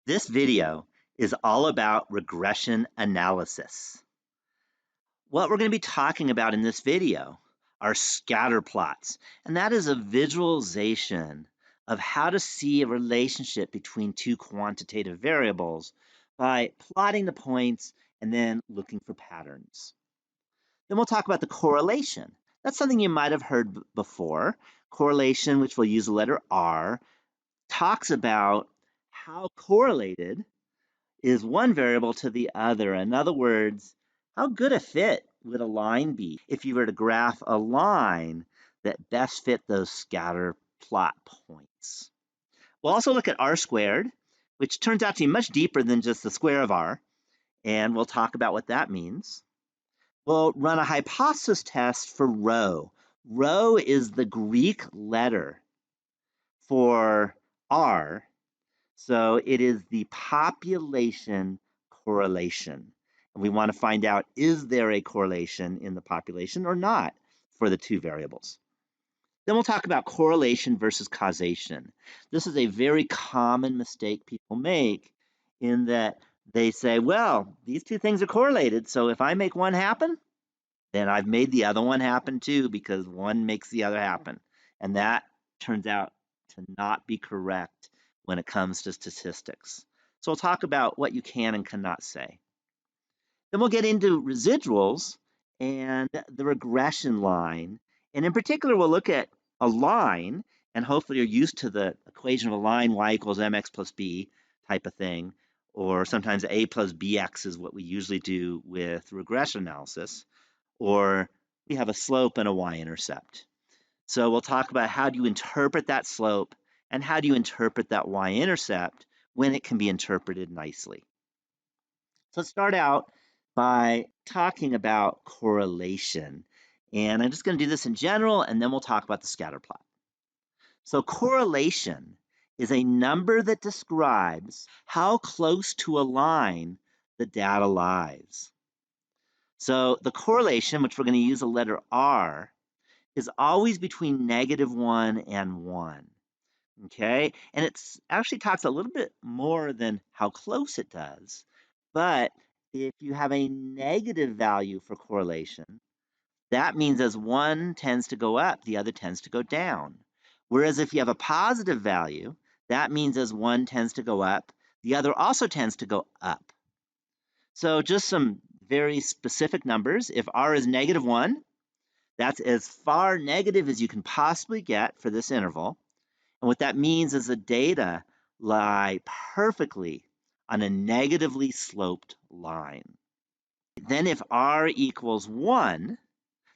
This video is all about regression analysis. What we're going to be talking about in this video are scatter plots, and that is a visualization of how to see a relationship between two quantitative variables by plotting the points and then looking for patterns. Then we'll talk about the correlation. That's something you might have heard before. Correlation, which we'll use the letter R, talks about how correlated is one variable to the other. In other words, how good a fit would a line be if you were to graph a line that best fit those scatter plot points? We'll also look at R squared, which turns out to be much deeper than just the square of R, and we'll talk about what that means. We'll run a hypothesis test for rho. Rho is the Greek letter for R, so it is the population correlation. And we want to find out, is there a correlation in the population or not for the two variables? Then we'll talk about correlation versus causation. This is a very common mistake people make in that they say, well, these two things are correlated, so if I make one happen, then I've made the other one happen too, because one makes the other happen. And that turns out to not be correct when it comes to statistics. So we'll talk about what you can and cannot say. Then we'll get into residuals and the regression line. And in particular, we'll look at a line, and hopefully you're used to the equation of a line, y equals mx plus b type of thing, or sometimes a plus bx is what we usually do with regression analysis, or we have a slope and a y-intercept. So we'll talk about how do you interpret that slope and how do you interpret that y-intercept when it can be interpreted nicely. So let's start out by talking about correlation. And I'm just going to do this in general, and then we'll talk about the scatter plot. So correlation is a number that describes how close to a line the data lies. So the correlation, which we're going to use the letter R, is always between -1 and 1. Okay, and it's actually talks a little bit more than how close it does. But if you have a negative value for correlation, that means as one tends to go up, the other tends to go down. Whereas if you have a positive value, that means as one tends to go up, the other also tends to go up. So just some very specific numbers. If R is -1, that's as far negative as you can possibly get for this interval. And what that means is the data lie perfectly on a negatively sloped line. Then if R equals 1,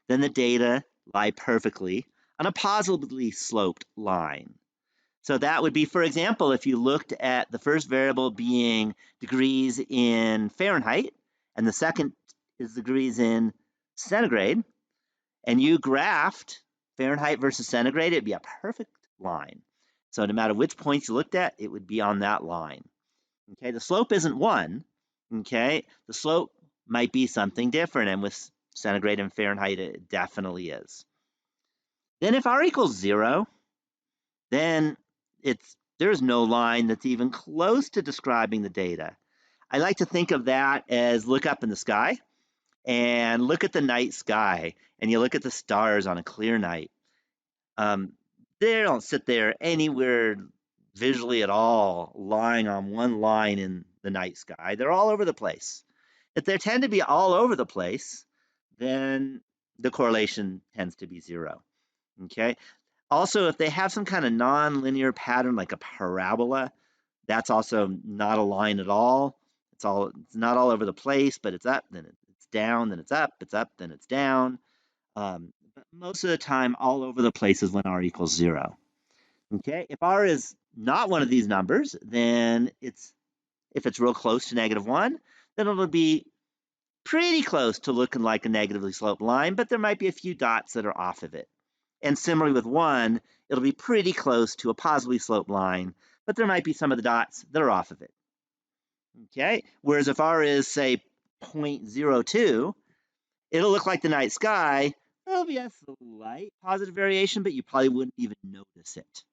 then the data lie perfectly on a positively sloped line. So that would be, for example, if you looked at the first variable being degrees in Fahrenheit, and the second is degrees in centigrade, and you graphed Fahrenheit versus centigrade, it'd be a perfect line. So no matter which points you looked at, it would be on that line. Okay, the slope isn't 1. Okay, the slope might be something different, and with centigrade and Fahrenheit, it definitely is. Then if R equals 0, then there's no line that's even close to describing the data. I like to think of that as look up in the sky and look at the night sky, and you look at the stars on a clear night. They don't sit there anywhere visually at all, lying on one line in the night sky. They're all over the place. If they tend to be all over the place, then the correlation tends to be 0. Okay. Also, if they have some kind of non-linear pattern like a parabola, that's also not a line at all. It's not all over the place, but it's up, then it's down, then it's up, then it's down. But most of the time, all over the place is when R equals 0. Okay, if R is not one of these numbers, then if it's real close to -1, then it'll be pretty close to looking like a negatively sloped line, but there might be a few dots that are off of it. And similarly with 1, it'll be pretty close to a positively sloped line, but there might be some of the dots that are off of it. Okay, whereas if R is, say, 0.02, it'll look like the night sky. There'll be a slight positive variation, but you probably wouldn't even notice it.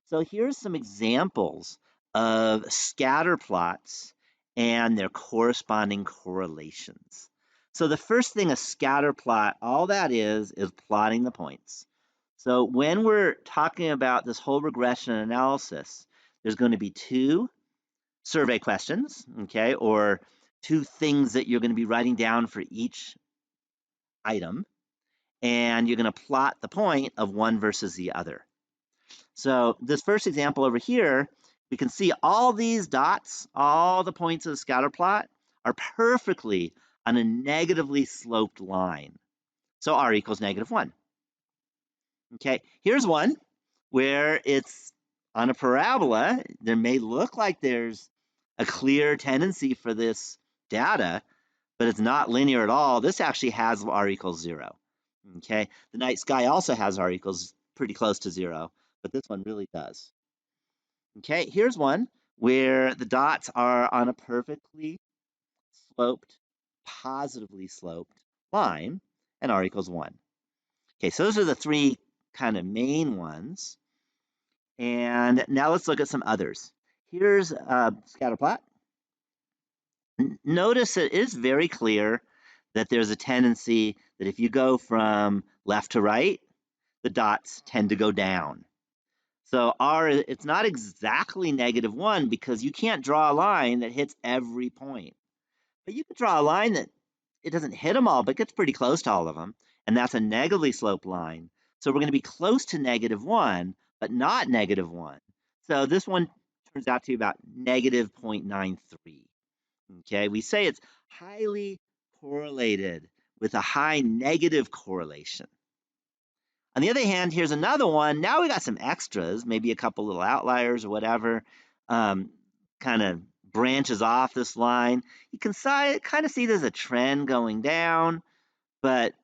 So here's some examples of scatter plots and their corresponding correlations. So the first thing, a scatter plot, all that is plotting the points. So when we're talking about this whole regression analysis, there's going to be two survey questions, okay, or two things that you're going to be writing down for each item, and you're going to plot the point of one versus the other. So this first example over here, we can see all these dots, all the points of the scatter plot are perfectly on a negatively sloped line. So r equals -1. Okay, here's one where it's on a parabola. There may look like there's a clear tendency for this data, but it's not linear at all. This actually has r equals 0. Okay, the night sky also has r equals pretty close to 0, but this one really does. Okay, here's one where the dots are on a perfectly sloped, positively sloped line, and r equals 1. Okay, so those are the three kind of main ones. And now let's look at some others. Here's a scatter plot. Notice it is very clear that there's a tendency that if you go from left to right, the dots tend to go down. So r, it's not exactly -1 because you can't draw a line that hits every point. But you can draw a line that it doesn't hit them all, but gets pretty close to all of them. And that's a negatively sloped line. So we're going to be close to -1, but not -1. So this one turns out to be about -0.93. Okay, we say it's highly correlated with a high negative correlation. On the other hand, here's another one. Now we got some extras, maybe a couple little outliers or whatever, kind of branches off this line. You can kind of see there's a trend going down, but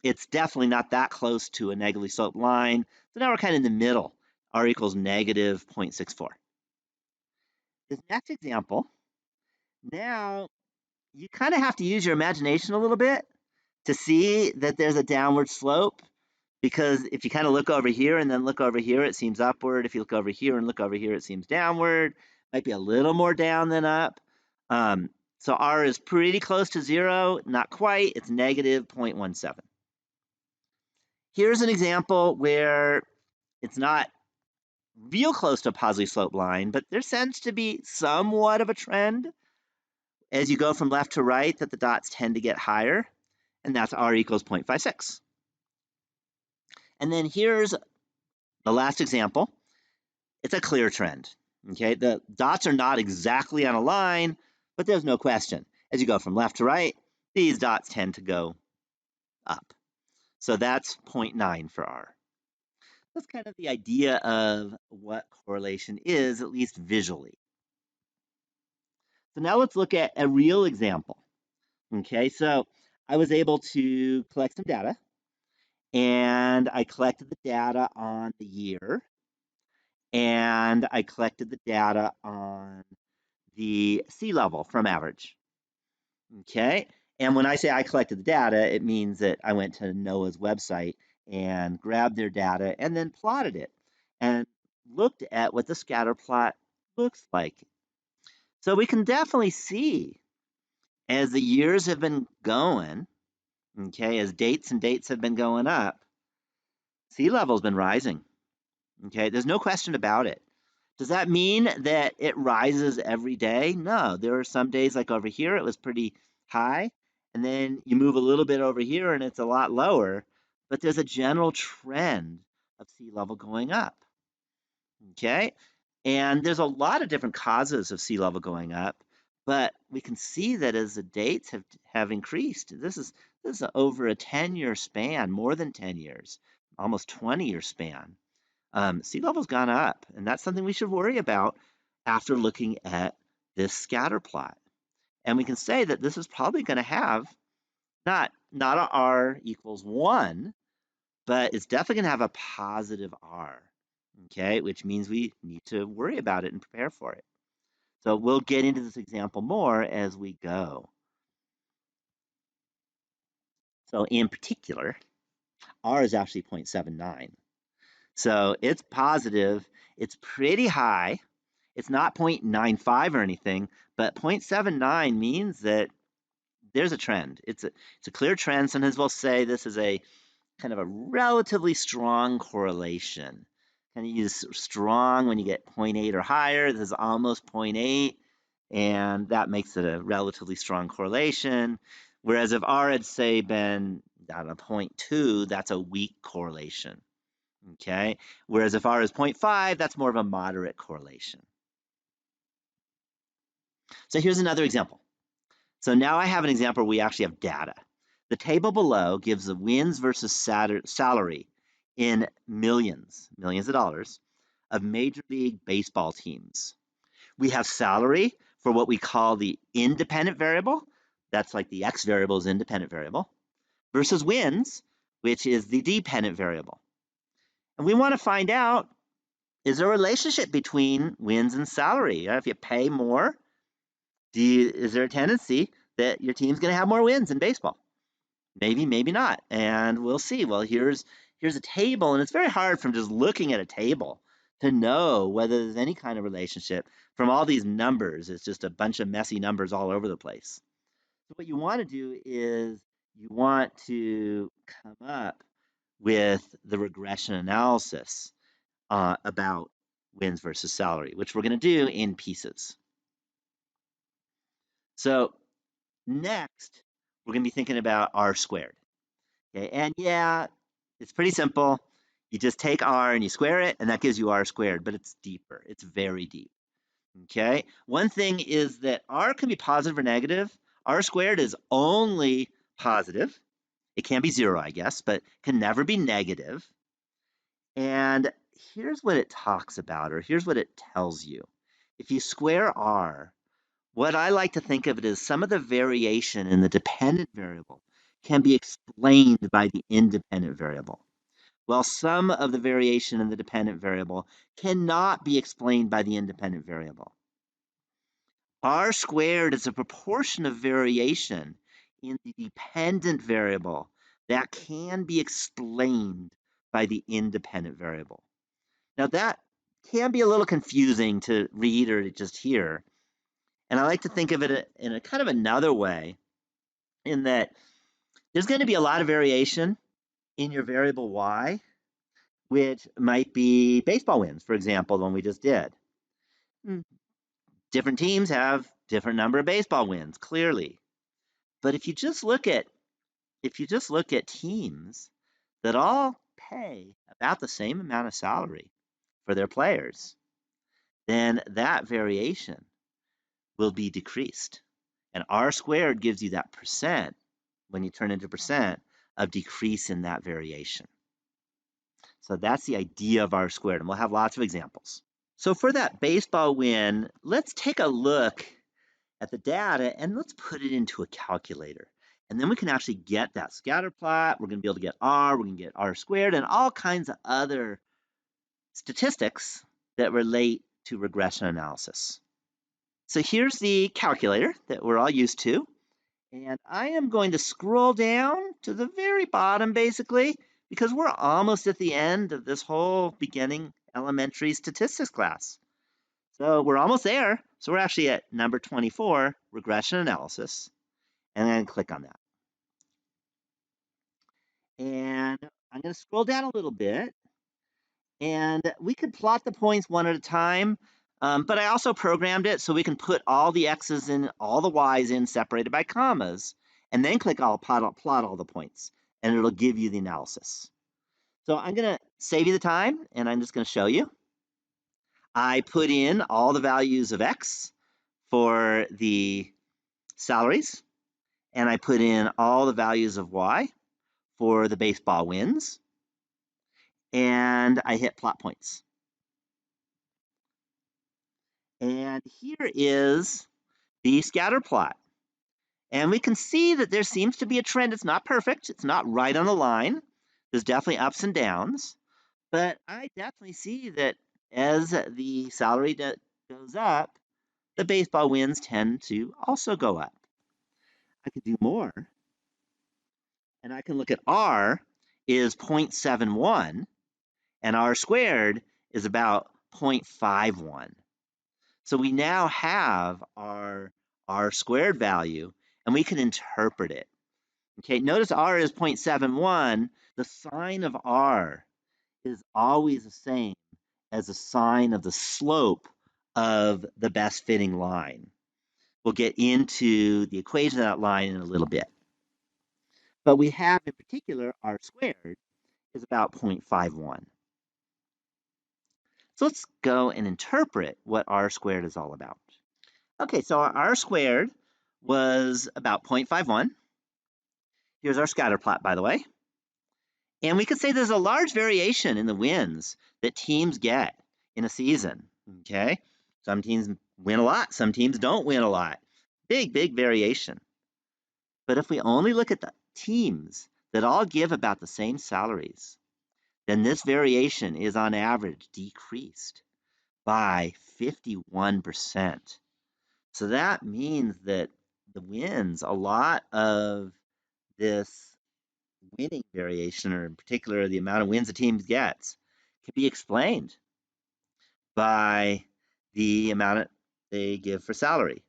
it's definitely not that close to a negatively sloped line. So now we're kind of in the middle. R equals -0.64. This next example, now you kind of have to use your imagination a little bit to see that there's a downward slope. Because if you kind of look over here and then look over here, it seems upward. If you look over here and look over here, it seems downward. Might be a little more down than up. So r is pretty close to 0, not quite. It's -0.17. Here's an example where it's not real close to a positively sloped line, but there tends to be somewhat of a trend as you go from left to right that the dots tend to get higher, and that's r equals 0.56. And then here's the last example. It's a clear trend. Okay, the dots are not exactly on a line, but there's no question. As you go from left to right, these dots tend to go up. So that's 0.9 for r. That's kind of the idea of what correlation is, at least visually. So now let's look at a real example. Okay, so I was able to collect some data, and I collected the data on the year, and I collected the data on the sea level from average. Okay, and when I say I collected the data, it means that I went to NOAA's website and grabbed their data and then plotted it and looked at what the scatter plot looks like. So we can definitely see as the years have been going, okay, as dates and dates have been going up, sea level's been rising. Okay, there's no question about it. Does that mean that it rises every day? No, there are some days like over here, it was pretty high. And then you move a little bit over here and it's a lot lower. But there's a general trend of sea level going up. Okay. And there's a lot of different causes of sea level going up. But we can see that as the dates have increased, this is over a 10-year span, more than 10 years, almost 20-year span. Sea level's gone up, and that's something we should worry about after looking at this scatter plot. And we can say that this is probably going to have not a r equals 1, but it's definitely going to have a positive r, okay, which means we need to worry about it and prepare for it. So we'll get into this example more as we go. So in particular, r is actually 0.79. So it's positive, it's pretty high, It's not 0.95 or anything, but 0.79 means that there's a trend. It's a clear trend. Sometimes we'll say this is a kind of a relatively strong correlation. Kind of use strong when you get 0.8 or higher. This is almost 0.8, and that makes it a relatively strong correlation. Whereas if R had, say, been, I don't know, 0.2, that's a weak correlation. Okay? Whereas if R is 0.5, that's more of a moderate correlation. So here's another example. So now I have an example where we actually have data. The table below gives the wins versus salary in millions of dollars of Major League Baseball teams. We have salary for what we call the independent variable. That's like the X variable is independent variable, versus wins, which is the dependent variable. And we want to find out, is there a relationship between wins and salary? If you pay more, is there a tendency that your team's going to have more wins in baseball? Maybe, maybe not. And we'll see. Well, here's a table, and it's very hard from just looking at a table to know whether there's any kind of relationship from all these numbers. It's just a bunch of messy numbers all over the place. So what you want to do is you want to come up with the regression analysis about wins versus salary, which we're going to do in pieces. So next, we're going to be thinking about R squared. Okay, and yeah, it's pretty simple. You just take R and you square it, and that gives you R squared, but it's deeper. It's very deep. Okay, one thing is that R can be positive or negative. R squared is only positive. It can be 0, I guess, but can never be negative. And here's what it talks about, or here's what it tells you. If you square R, what I like to think of it as some of the variation in the dependent variable can be explained by the independent variable, while some of the variation in the dependent variable cannot be explained by the independent variable. R squared is a proportion of variation in the dependent variable that can be explained by the independent variable. Now that can be a little confusing to read or to just hear. And I like to think of it in a kind of another way, in that there's going to be a lot of variation in your variable y, which might be baseball wins, for example, the one we just did. Different teams have different number of baseball wins, clearly. But if you just look at teams that all pay about the same amount of salary for their players, then that variation will be decreased. And R squared gives you that percent, when you turn into percent, of decrease in that variation. So that's the idea of R squared, and we'll have lots of examples. So for that baseball win, let's take a look at the data and let's put it into a calculator. And then we can actually get that scatter plot. We're going to be able to get R, we're going to get R squared, and all kinds of other statistics that relate to regression analysis. So here's the calculator that we're all used to. And I am going to scroll down to the very bottom, basically, because we're almost at the end of this whole beginning elementary statistics class. So we're almost there. So we're actually at number 24, regression analysis. And then click on that. And I'm going to scroll down a little bit. And we could plot the points one at a time. But I also programmed it so we can put all the X's in, all the Y's in, separated by commas, and then click plot all the points, and it'll give you the analysis. So I'm going to save you the time, and I'm just going to show you. I put in all the values of X for the salaries, and I put in all the values of Y for the baseball wins, and I hit plot points. And here is the scatter plot. And we can see that there seems to be a trend. It's not perfect. It's not right on the line. There's definitely ups and downs. But I definitely see that as the salary goes up, the baseball wins tend to also go up. I could do more. And I can look at R is 0.71, and R squared is about 0.51. So we now have our R squared value, and we can interpret it. Okay, notice R is 0.71. The sign of R is always the same as the sign of the slope of the best fitting line. We'll get into the equation of that line in a little bit. But we have in particular R squared is about 0.51. So let's go and interpret what R squared is all about. Okay, so our R squared was about 0.51. Here's our scatter plot, by the way. And we could say there's a large variation in the wins that teams get in a season, okay? Some teams win a lot, some teams don't win a lot. Big variation. But if we only look at the teams that all give about the same salaries, then this variation is on average decreased by 51%. So that means that the wins, a lot of this winning variation, or in particular the amount of wins a team gets, can be explained by the amount they give for salary.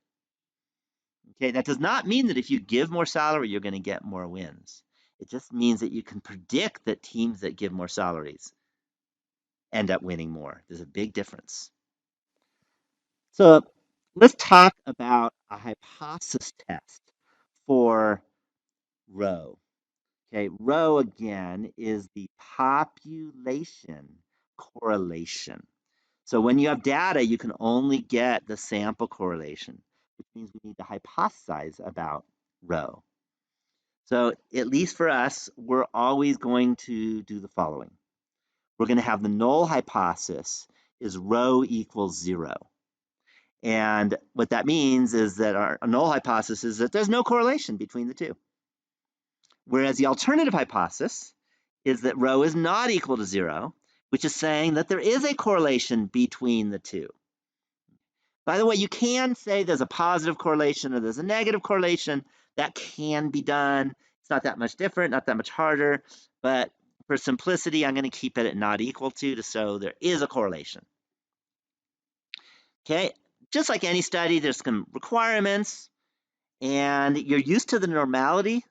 Okay, that does not mean that if you give more salary, you're going to get more wins. It just means that you can predict that teams that give more salaries end up winning more. There's a big difference. So let's talk about a hypothesis test for rho. Okay, rho again is the population correlation. So when you have data, you can only get the sample correlation, which means we need to hypothesize about rho. So at least for us, we're always going to do the following. We're going to have the null hypothesis is rho equals 0. And what that means is that our null hypothesis is that there's no correlation between the two. Whereas the alternative hypothesis is that rho is not equal to 0, which is saying that there is a correlation between the two. By the way, you can say there's a positive correlation or there's a negative correlation. That can be done. It's not that much different, not that much harder. But for simplicity, I'm going to keep it at not equal to show there is a correlation. Okay, just like any study, there's some requirements, and you're used to the normality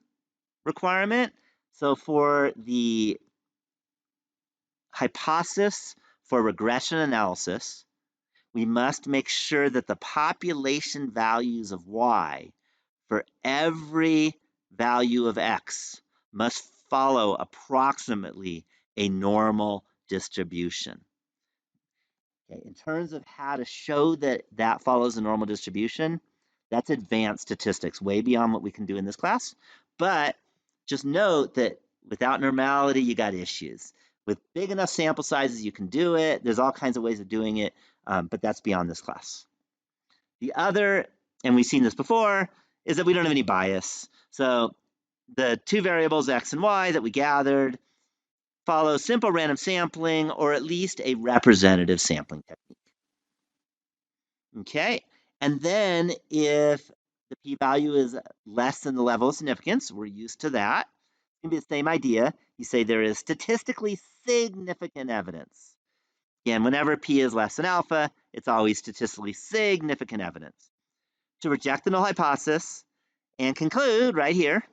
requirement. So for the hypothesis for regression analysis, we must make sure that the population values of y for every value of x must follow approximately a normal distribution. Okay, in terms of how to show that that follows a normal distribution, that's advanced statistics, way beyond what we can do in this class. But just note that without normality, you got issues. With big enough sample sizes, you can do it. There's all kinds of ways of doing it, but that's beyond this class. The other, and we've seen this before, is that we don't have any bias. So the two variables, x and y, that we gathered follow simple random sampling, or at least a representative sampling technique. Okay, and then if the p-value is less than the level of significance, we're used to that. It's going to be the same idea. You say there is statistically significant evidence. Again, whenever p is less than alpha, it's always statistically significant evidence. To reject the null hypothesis and conclude right here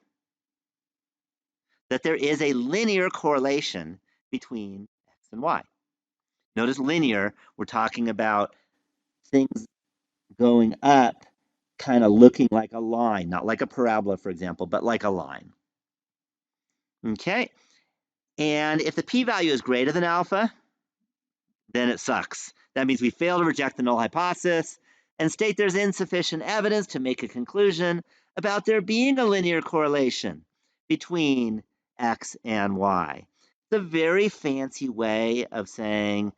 that there is a linear correlation between x and y. Notice linear, we're talking about things going up, kind of looking like a line, not like a parabola, for example, but like a line. Okay, and if the p-value is greater than alpha, then it sucks. That means we fail to reject the null hypothesis and state there's insufficient evidence to make a conclusion about there being a linear correlation between x and y. It's a very fancy way of saying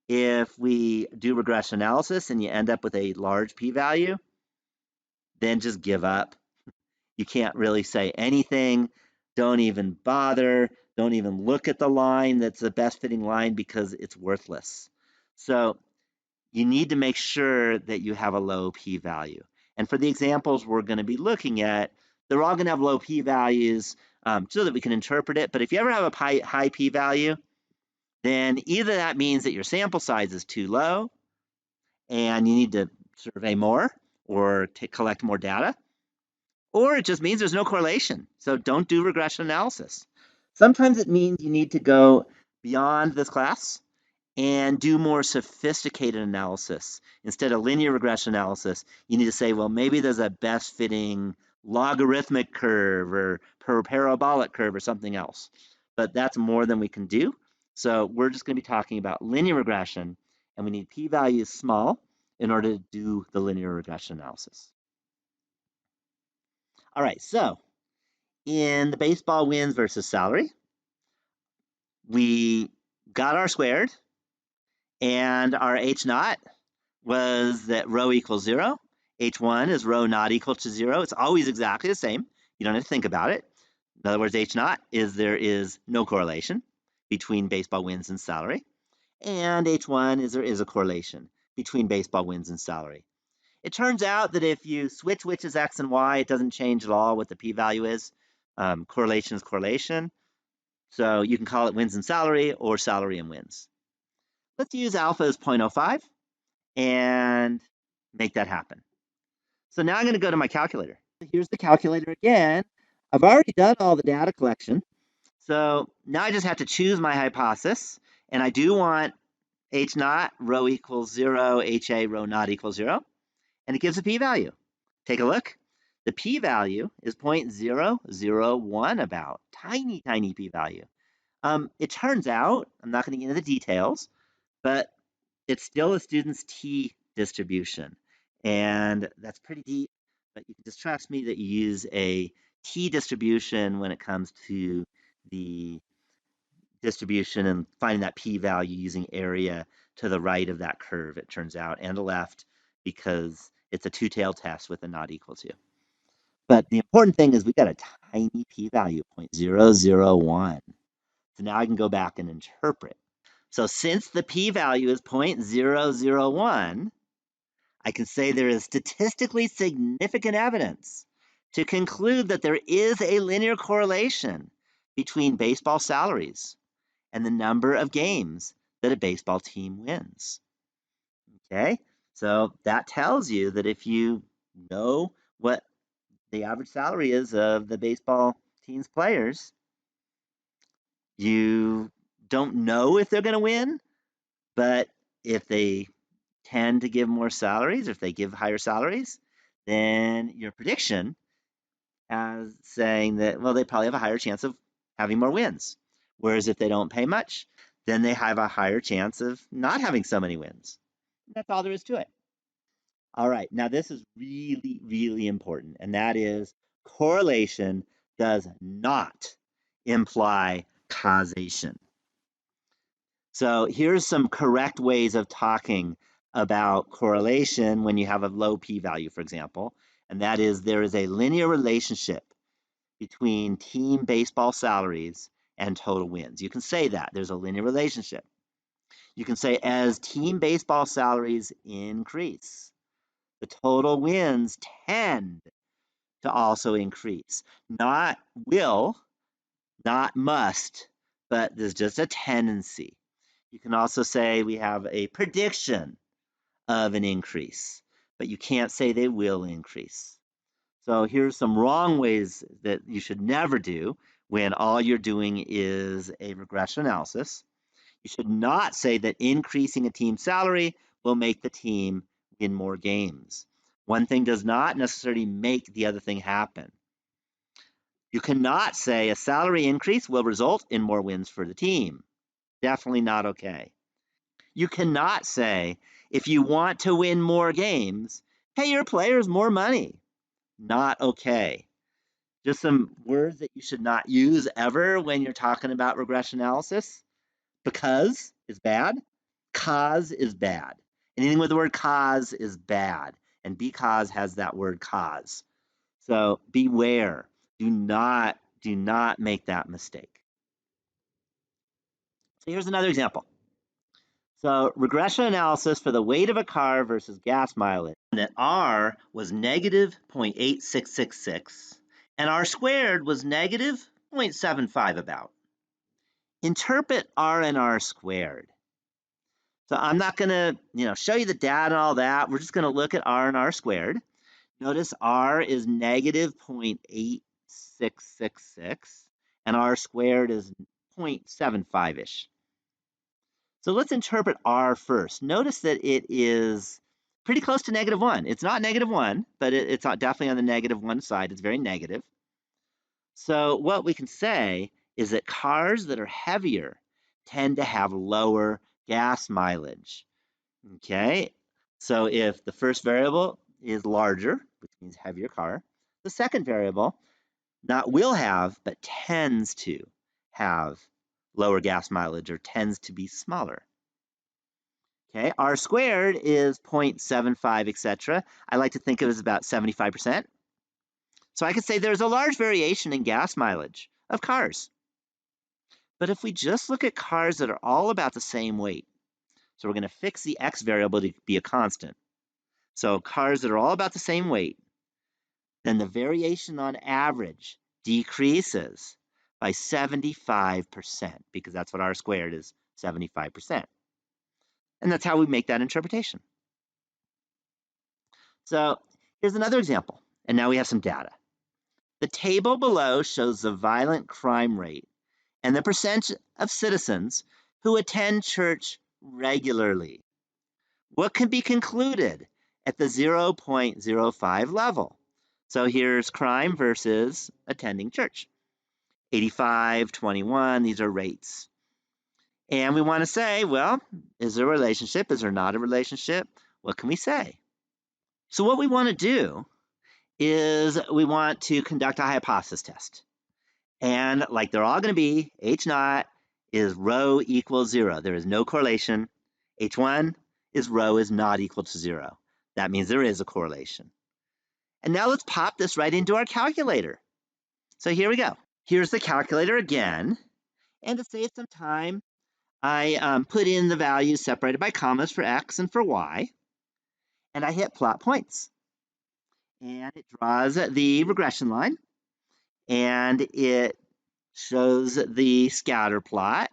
if we do regression analysis and you end up with a large p-value, then just give up. You can't really say anything. Don't even bother. Don't even look at the line that's the best fitting line because it's worthless. So you need to make sure that you have a low p-value. And for the examples we're going to be looking at, they're all going to have low p-values so that we can interpret it. But if you ever have a high p-value, then either that means that your sample size is too low and you need to survey more or collect more data, or it just means there's no correlation. So don't do regression analysis. Sometimes it means you need to go beyond this class and do more sophisticated analysis. Instead of linear regression analysis, you need to say, well, maybe there's a best fitting logarithmic curve or parabolic curve or something else. But that's more than we can do. So we're just going to be talking about linear regression, and we need p-values small in order to do the linear regression analysis. All right, so in the baseball wins versus salary, we got our squared, and our H naught was that rho equals 0. H1 is rho not equal to 0. It's always exactly the same. You don't have to think about it. In other words, H naught is there is no correlation between baseball wins and salary. And H1 is there is a correlation between baseball wins and salary. It turns out that if you switch which is X and Y, it doesn't change at all what the p-value is. Correlation is correlation. So you can call it wins and salary or salary and wins. Let's use alpha as 0.05 and make that happen. So now I'm going to go to my calculator. Here's the calculator again. I've already done all the data collection. So now I just have to choose my hypothesis. And I do want H naught, rho equals 0, HA, rho not equals 0. And it gives a p-value. Take a look. The p-value is 0.001 about. Tiny, tiny p-value. It turns out, I'm not going to get into the details, but it's still a student's t distribution. And that's pretty deep, but you can just trust me that you use a t distribution when it comes to the distribution and finding that p-value using area to the right of that curve, it turns out, and the left, because it's a two-tailed test with a not equal to. But the important thing is we got a tiny p-value, 0.001. So now I can go back and interpret. So since the p-value is 0.001, I can say there is statistically significant evidence to conclude that there is a linear correlation between baseball salaries and the number of games that a baseball team wins. Okay, so that tells you that if you know what the average salary is of the baseball team's players, you don't know if they're going to win, but if they tend to give more salaries, or if they give higher salaries, then your prediction as saying that, well, they probably have a higher chance of having more wins. Whereas if they don't pay much, then they have a higher chance of not having so many wins. That's all there is to it. All right, now this is really, really important, and that is correlation does not imply causation. So here's some correct ways of talking about correlation when you have a low p-value, for example, and that is there is a linear relationship between team baseball salaries and total wins. You can say that. There's a linear relationship. You can say as team baseball salaries increase, the total wins tend to also increase. Not will, not must, but there's just a tendency. You can also say we have a prediction of an increase, but you can't say they will increase. So here's some wrong ways that you should never do when all you're doing is a regression analysis. You should not say that increasing a team's salary will make the team win more games. One thing does not necessarily make the other thing happen. You cannot say a salary increase will result in more wins for the team. Definitely not okay. You cannot say, if you want to win more games, pay your players more money. Not okay. Just some words that you should not use ever when you're talking about regression analysis. Because is bad. Cause is bad. Anything with the word cause is bad. And because has that word cause. So beware. Do not make that mistake. So here's another example. So regression analysis for the weight of a car versus gas mileage. That R was negative 0.8666 and R squared was negative 0.75 about. Interpret R and R squared. So I'm not going to, show you the data and all that. We're just going to look at r and r squared. Notice r is negative 0.8666, and r squared is 0.75-ish. So let's interpret r first. Notice that it is pretty close to -1. It's not -1, but it's definitely on the -1 side. It's very negative. So what we can say is that cars that are heavier tend to have lower gas mileage. Okay, so if the first variable is larger, which means heavier car, the second variable not will have, but tends to have lower gas mileage or tends to be smaller. Okay, r squared is 0.75, etc. I like to think of it as about 75%. So I could say there's a large variation in gas mileage of cars. But if we just look at cars that are all about the same weight, so we're going to fix the x variable to be a constant. So cars that are all about the same weight, then the variation on average decreases by 75%, because that's what r squared is, 75%. And that's how we make that interpretation. So here's another example, and now we have some data. The table below shows the violent crime rate and the percentage of citizens who attend church regularly. What can be concluded at the 0.05 level? So here's crime versus attending church. 85, 21, these are rates. And we want to say, well, is there a relationship? Is there not a relationship? What can we say? So what we want to do is we want to conduct a hypothesis test. And like they're all going to be, H naught is rho equals 0. There is no correlation. H1 is rho is not equal to 0. That means there is a correlation. And now let's pop this right into our calculator. So here we go. Here's the calculator again. And to save some time, I put in the values separated by commas for x and for y. And I hit plot points. And it draws the regression line. And it shows the scatter plot.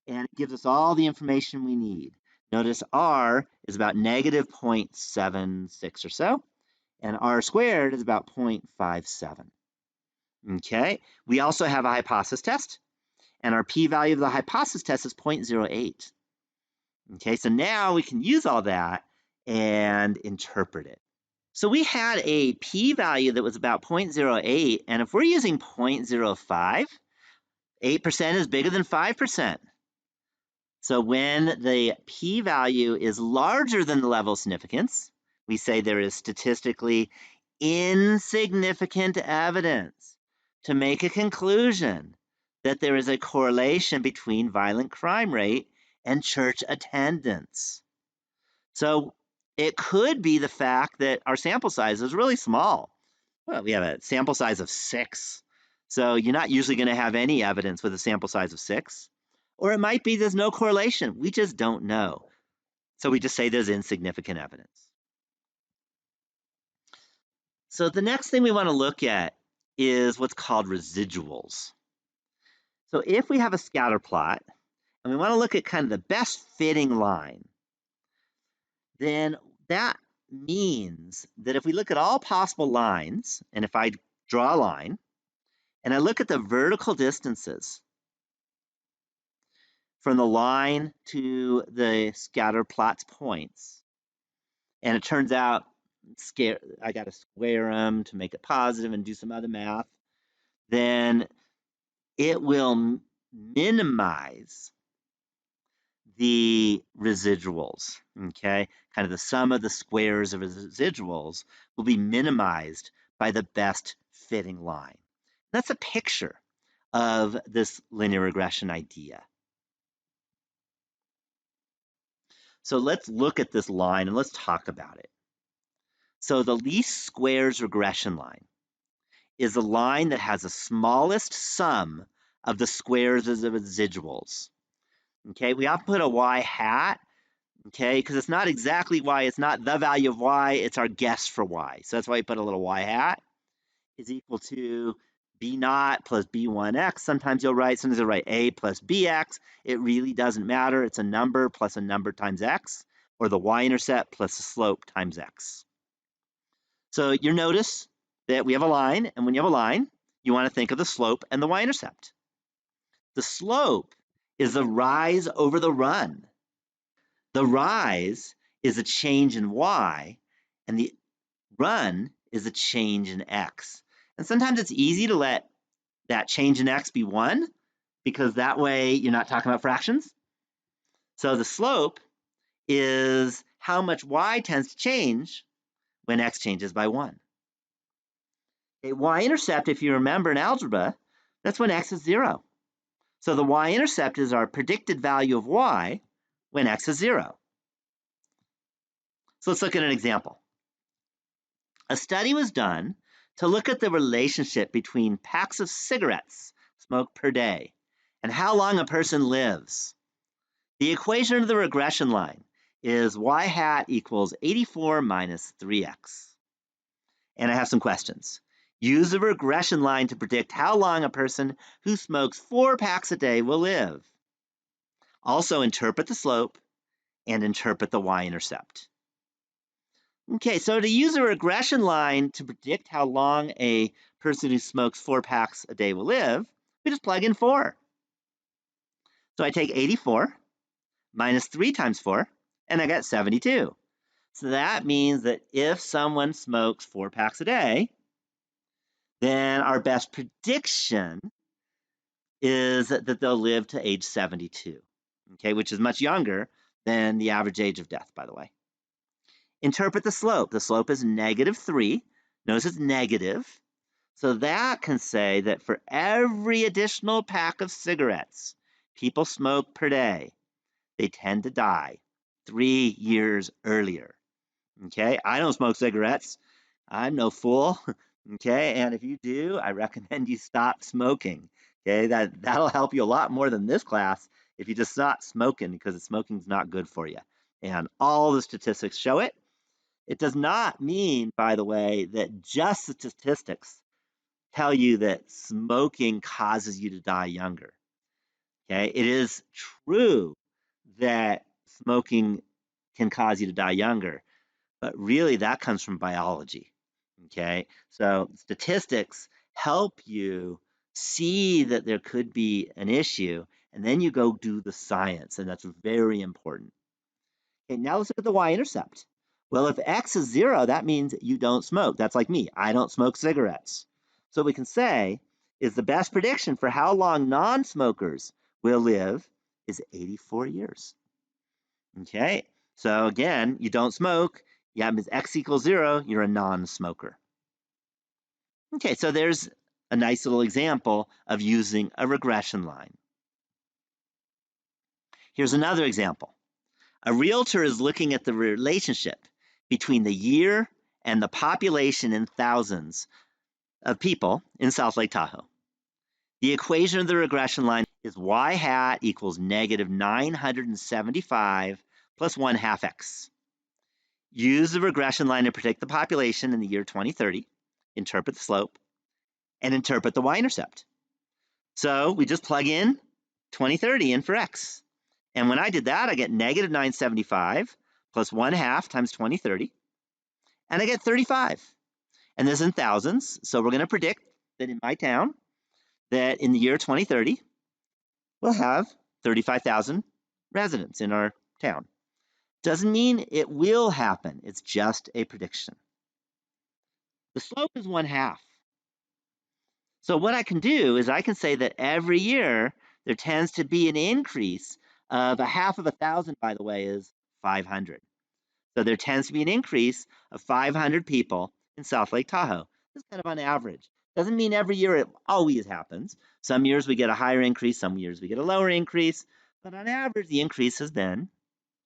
And it gives us all the information we need. Notice r is about negative 0.76 or so, and r squared is about 0.57. Okay, we also have a hypothesis test, and our p-value of the hypothesis test is 0.08. Okay, so now we can use all that and interpret it. So we had a p-value that was about 0.08, and if we're using 0.05, 8% is bigger than 5%. So when the p-value is larger than the level of significance, we say there is statistically insignificant evidence to make a conclusion that there is a correlation between violent crime rate and church attendance. So it could be the fact that our sample size is really small. Well, we have a sample size of 6. So you're not usually going to have any evidence with a sample size of 6. Or it might be there's no correlation. We just don't know. So we just say there's insignificant evidence. So the next thing we want to look at is what's called residuals. So if we have a scatter plot, and we want to look at kind of the best fitting line, then that means that if we look at all possible lines, and if I draw a line, and I look at the vertical distances from the line to the scatter plot's points, and it turns out I got to square them to make it positive and do some other math, then it will minimize the residuals, okay? Kind of the sum of the squares of residuals will be minimized by the best fitting line. That's a picture of this linear regression idea. So let's look at this line and let's talk about it. So the least squares regression line is the line that has the smallest sum of the squares of the residuals. Okay, we often put a y hat, okay, because it's not exactly y, it's not the value of y, it's our guess for y. So that's why we put a little y hat is equal to B naught plus B1x. Sometimes you'll write A plus BX. It really doesn't matter. It's a number plus a number times X, or the y-intercept plus the slope times X. So you notice that we have a line, and when you have a line, you want to think of the slope and the y-intercept. The slope is the rise over the run. The rise is a change in y, and the run is a change in x. And sometimes it's easy to let that change in x be 1, because that way you're not talking about fractions. So the slope is how much y tends to change when x changes by 1. A y-intercept, if you remember in algebra, that's when x is 0. So the y-intercept is our predicted value of y when x is 0. So let's look at an example. A study was done to look at the relationship between packs of cigarettes smoked per day and how long a person lives. The equation of the regression line is y hat equals 84 minus 3x. And I have some questions. Use the regression line to predict how long a person who smokes 4 packs a day will live. Also interpret the slope and interpret the y-intercept. Okay, so to use a regression line to predict how long a person who smokes 4 packs a day will live, we just plug in 4. So I take 84 minus 3 times 4, and I got 72. So that means that if someone smokes 4 packs a day, then our best prediction is that they'll live to age 72, okay, which is much younger than the average age of death, by the way. Interpret the slope. The slope is -3. Notice it's negative. So that can say that for every additional pack of cigarettes people smoke per day, they tend to die 3 years earlier. Okay, I don't smoke cigarettes. I'm no fool. Okay, and if you do, I recommend you stop smoking. Okay, that'll help you a lot more than this class if you just stop smoking, because smoking's not good for you. And all the statistics show it. It does not mean, by the way, that just the statistics tell you that smoking causes you to die younger. Okay, it is true that smoking can cause you to die younger, but really that comes from biology. Okay, so statistics help you see that there could be an issue, and then you go do the science, and that's very important. Okay, now let's look at the y-intercept. Well, if x is 0, that means you don't smoke. That's like me. I don't smoke cigarettes. So what we can say is the best prediction for how long non-smokers will live is 84 years. Okay, so again, you don't smoke. Yeah, means x equals 0, you're a non-smoker. Okay, so there's a nice little example of using a regression line. Here's another example. A realtor is looking at the relationship between the year and the population in thousands of people in South Lake Tahoe. The equation of the regression line is y hat equals -975 plus 1/2 x. Use the regression line to predict the population in the year 2030, interpret the slope, and interpret the y-intercept. So we just plug in 2030 in for x. And when I did that, I get -975 plus 1/2 times 2030, and I get 35. And this is in thousands, so we're going to predict that in my town, that in the year 2030, we'll have 35,000 residents in our town. Doesn't mean it will happen. It's just a prediction. The slope is 1/2. So what I can do is I can say that every year there tends to be an increase of 1/2 of 1,000, by the way, is 500. So there tends to be an increase of 500 people in South Lake Tahoe. This is kind of on average. Doesn't mean every year it always happens. Some years we get a higher increase, some years we get a lower increase, but on average the increase has been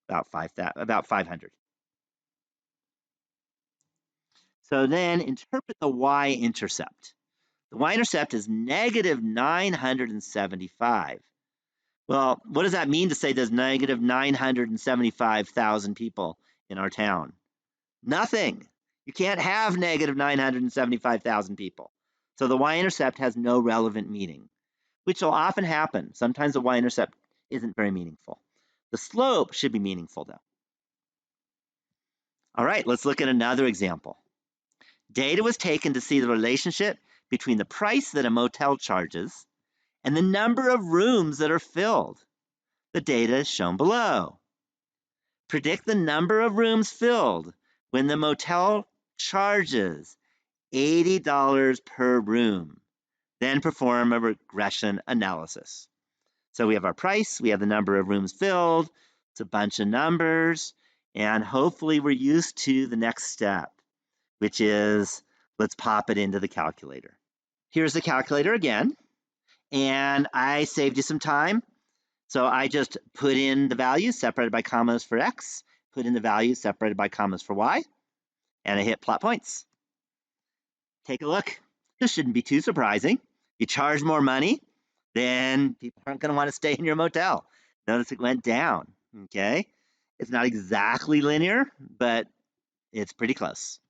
about 500. So then interpret the y-intercept. The y-intercept is -975. Well, what does that mean to say there's -975,000 people in our town? Nothing. You can't have -975,000 people. So the y-intercept has no relevant meaning, which will often happen. Sometimes the y-intercept isn't very meaningful. The slope should be meaningful, though. All right, let's look at another example. Data was taken to see the relationship between the price that a motel charges and the number of rooms that are filled. The data is shown below. Predict the number of rooms filled when the motel charges $80 per room. Then perform a regression analysis. So we have our price, we have the number of rooms filled, it's a bunch of numbers, and hopefully we're used to the next step, which is let's pop it into the calculator. Here's the calculator again, and I saved you some time. So I just put in the values separated by commas for x, put in the values separated by commas for y, and I hit plot points. Take a look. This shouldn't be too surprising. You charge more money, then people aren't going to want to stay in your motel. Notice it went down, okay? It's not exactly linear, but it's pretty close.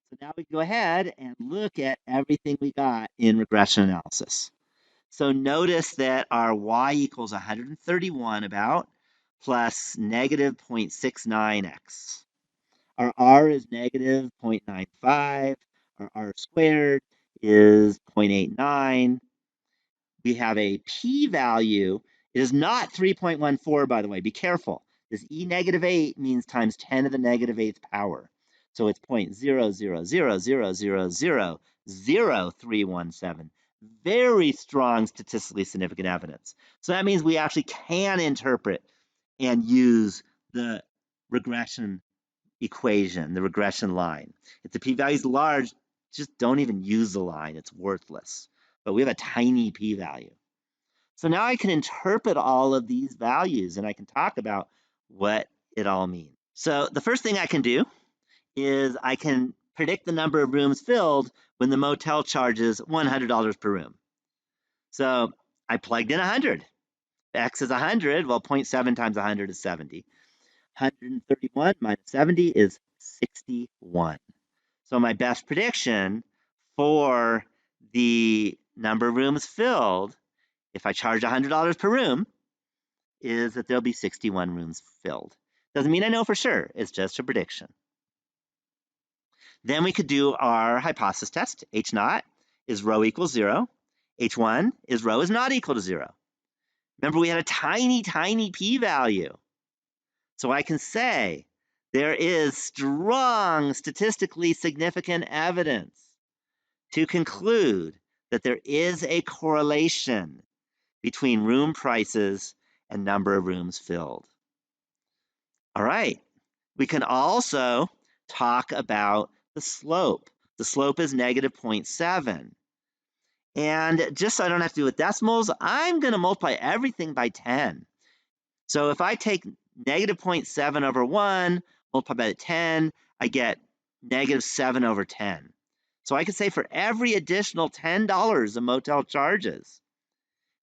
So now we can go ahead and look at everything we got in regression analysis. So notice that our y equals 131 about plus negative 0.69x. Our r is negative 0.95. Our r squared is 0.89. We have a p-value. It is not 3.14, by the way. Be careful. This e negative 8 means times 10 to the negative 8th power. So it's 0.000000317. Very strong statistically significant evidence. So that means we actually can interpret and use the regression equation, the regression line. If the p-value is large, just don't even use the line. It's worthless. But we have a tiny p-value. So now I can interpret all of these values and I can talk about what it all means. So the first thing I can do is I can predict the number of rooms filled when the motel charges $100 per room. So I plugged in 100. X is 100. Well, 0.7 times 100 is 70. 131 minus 70 is 61. So my best prediction for the number of rooms filled, if I charge $100 per room, is that there'll be 61 rooms filled. Doesn't mean I know for sure. It's just a prediction. Then we could do our hypothesis test. H naught is rho equals 0. H1 is rho is not equal to 0. Remember, we had a tiny, tiny p-value. So I can say there is strong statistically significant evidence to conclude that there is a correlation between room prices and number of rooms filled. All right. We can also talk about the slope. The slope is negative 0.7. And just so I don't have to do with decimals, I'm going to multiply everything by 10. So if I take negative 0.7 over 1, multiply by 10, I get negative 7 over 10. So I could say for every additional $10 a motel charges,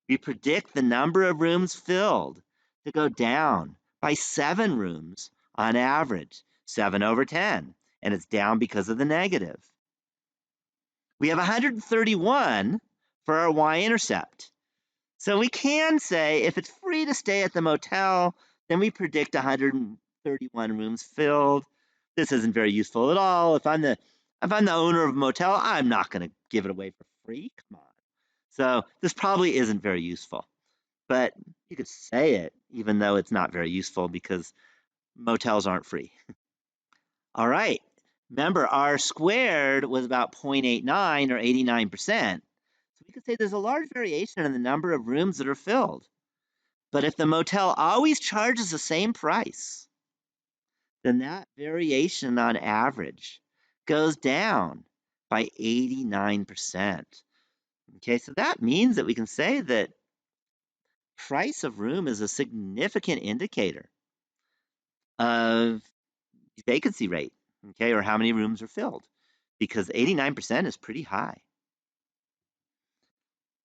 we predict the number of rooms filled to go down by 7 rooms on average, 7 over 10, and it's down because of the negative. We have 131 for our y-intercept. So we can say if it's free to stay at the motel, then we predict 131 rooms filled. This isn't very useful at all. If I'm the owner of a motel, I'm not going to give it away for free. Come on. So this probably isn't very useful. But you could say it even though it's not very useful because motels aren't free. All right. Remember, R squared was about 0.89 or 89%. So we could say there's a large variation in the number of rooms that are filled. But if the motel always charges the same price, then that variation on average goes down by 89%. Okay, so that means that we can say that price of room is a significant indicator of vacancy rate, okay, or how many rooms are filled, because 89% is pretty high.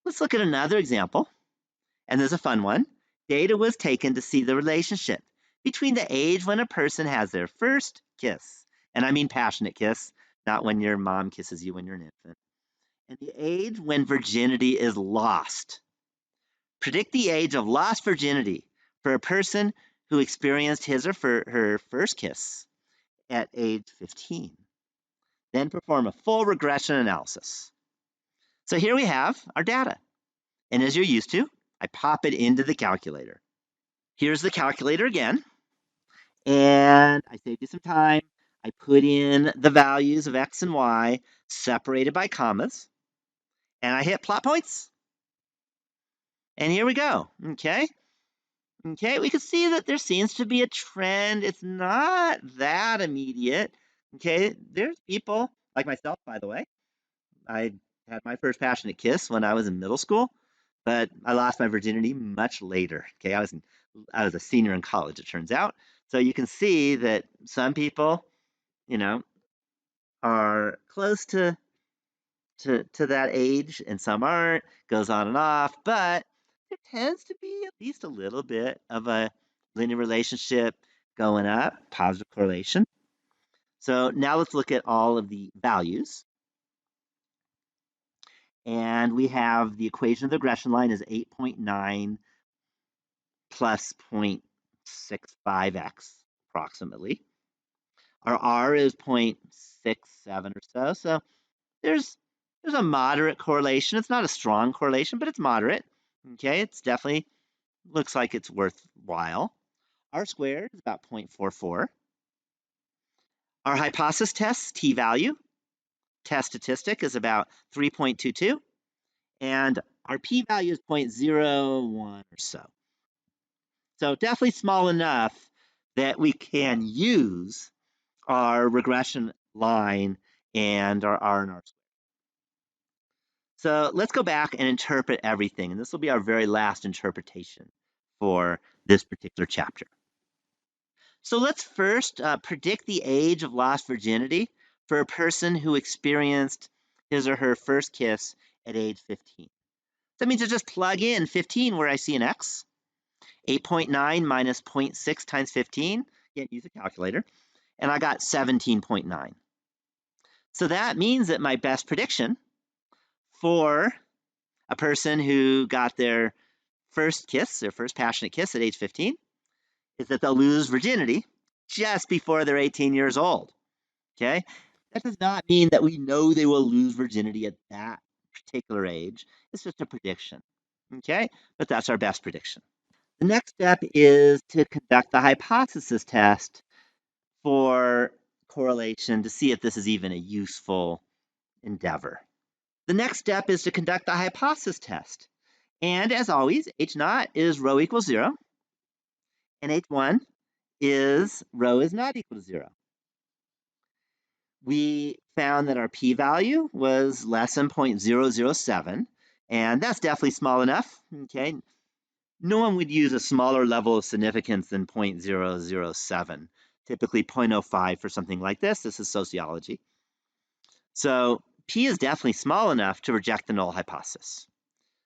Let's look at another example, and there's a fun one. Data was taken to see the relationship between the age when a person has their first kiss, and I mean passionate kiss, not when your mom kisses you when you're an infant, and the age when virginity is lost. Predict the age of lost virginity for a person who experienced his or her first kiss at age 15. Then perform a full regression analysis. So here we have our data. And as you're used to, I pop it into the calculator. Here's the calculator again. And I saved you some time. I put in the values of x and y separated by commas. And I hit plot points. And here we go. Okay. Okay, we can see that there seems to be a trend. It's not that immediate. Okay, there's people like myself, by the way. I had my first passionate kiss when I was in middle school, but I lost my virginity much later. Okay, I was a senior in college, it turns out. So you can see that some people, you know, are close to that age and some aren't, goes on and off, but there tends to be at least a little bit of a linear relationship going up, positive correlation. So now let's look at all of the values. And we have the equation of the regression line is 8.9 plus 0.65x approximately. Our R is 0.67 or so. So there's a moderate correlation. It's not a strong correlation, but it's moderate. Okay, it's definitely looks like it's worthwhile. R squared is about 0.44. Our hypothesis test, t-value, test statistic is about 3.22. And our p-value is 0.01 or so. So definitely small enough that we can use our regression line and our R and R squared. So let's go back and interpret everything. And this will be our very last interpretation for this particular chapter. So let's first predict the age of lost virginity for a person who experienced his or her first kiss at age 15. That means to just plug in 15 where I see an X. 8.9 minus 0.6 times 15. Can't use a calculator. And I got 17.9. So that means that my best prediction for a person who got their first kiss, their first passionate kiss at age 15, is that they'll lose virginity just before they're 18 years old. Okay? That does not mean that we know they will lose virginity at that particular age. It's just a prediction. Okay? But that's our best prediction. The next step is to conduct the hypothesis test for correlation to see if this is even a useful endeavor. The next step is to conduct the hypothesis test. And as always, H naught is rho equals 0, and H1 is rho is not equal to 0. We found that our p-value was less than 0.007, and that's definitely small enough. Okay, no one would use a smaller level of significance than 0.007, typically 0.05 for something like this. This is sociology. So p is definitely small enough to reject the null hypothesis.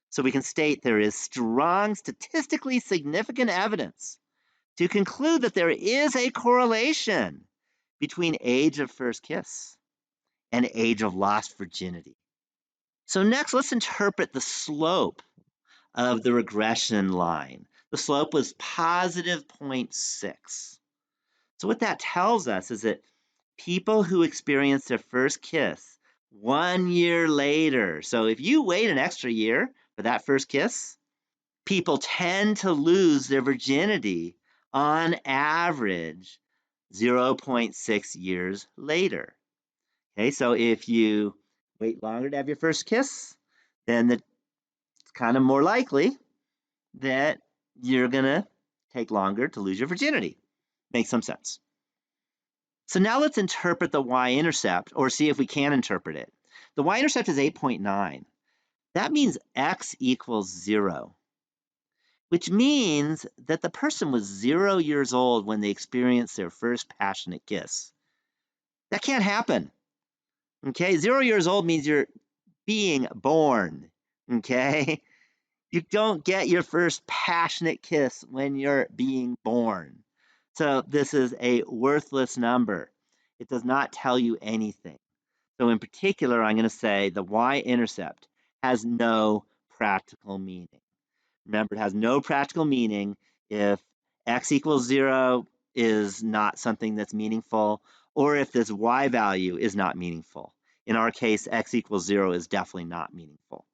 So we can state there is strong statistically significant evidence to conclude that there is a correlation between age of first kiss and age of lost virginity. So next, let's interpret the slope of the regression line. The slope was positive 0.6. So what that tells us is that people who experience their first kiss 1 year later, so if you wait an extra year for that first kiss, people tend to lose their virginity on average 0.6 years later. Okay, so if you wait longer to have your first kiss, then it's kind of more likely that you're going to take longer to lose your virginity. Makes some sense. So now let's interpret the y-intercept, or see if we can interpret it. The y-intercept is 8.9. That means x equals 0, which means that the person was 0 years old when they experienced their first passionate kiss. That can't happen. Okay, 0 years old means you're being born. Okay, you don't get your first passionate kiss when you're being born. So this is a worthless number. It does not tell you anything. So in particular, I'm going to say the y-intercept has no practical meaning. Remember, it has no practical meaning if x equals 0 is not something that's meaningful, or if this y value is not meaningful. In our case, x equals 0 is definitely not meaningful.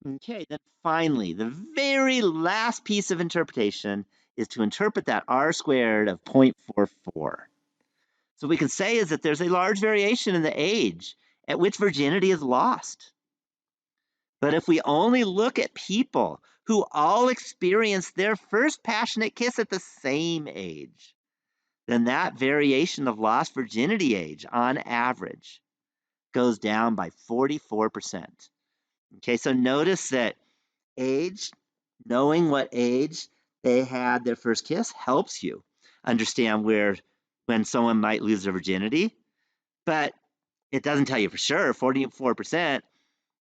Okay, then finally, the very last piece of interpretation is to interpret that r squared of 0.44. So we can say is that there's a large variation in the age at which virginity is lost. But if we only look at people who all experience their first passionate kiss at the same age, then that variation of lost virginity age on average goes down by 44%. Okay, so notice that age, knowing what age they had their first kiss helps you understand when someone might lose their virginity, but it doesn't tell you for sure. 44%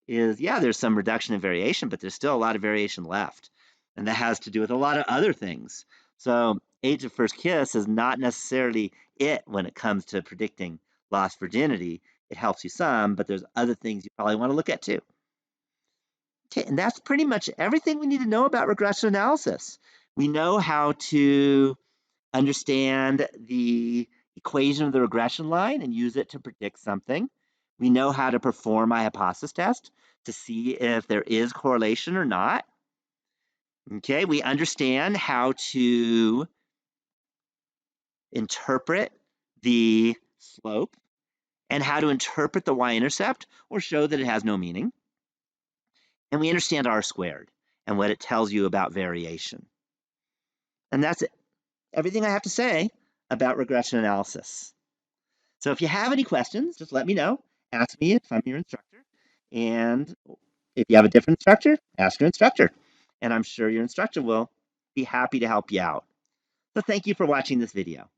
is, yeah, there's some reduction in variation, but there's still a lot of variation left. And that has to do with a lot of other things. So age of first kiss is not necessarily it when it comes to predicting lost virginity. It helps you some, but there's other things you probably want to look at too. Okay, and that's pretty much everything we need to know about regression analysis. We know how to understand the equation of the regression line and use it to predict something. We know how to perform a hypothesis test to see if there is correlation or not. Okay, we understand how to interpret the slope and how to interpret the y-intercept or show that it has no meaning. And we understand r squared and what it tells you about variation. And that's it. Everything I have to say about regression analysis. So if you have any questions, just let me know. Ask me if I'm your instructor. And if you have a different instructor, ask your instructor. And I'm sure your instructor will be happy to help you out. So thank you for watching this video.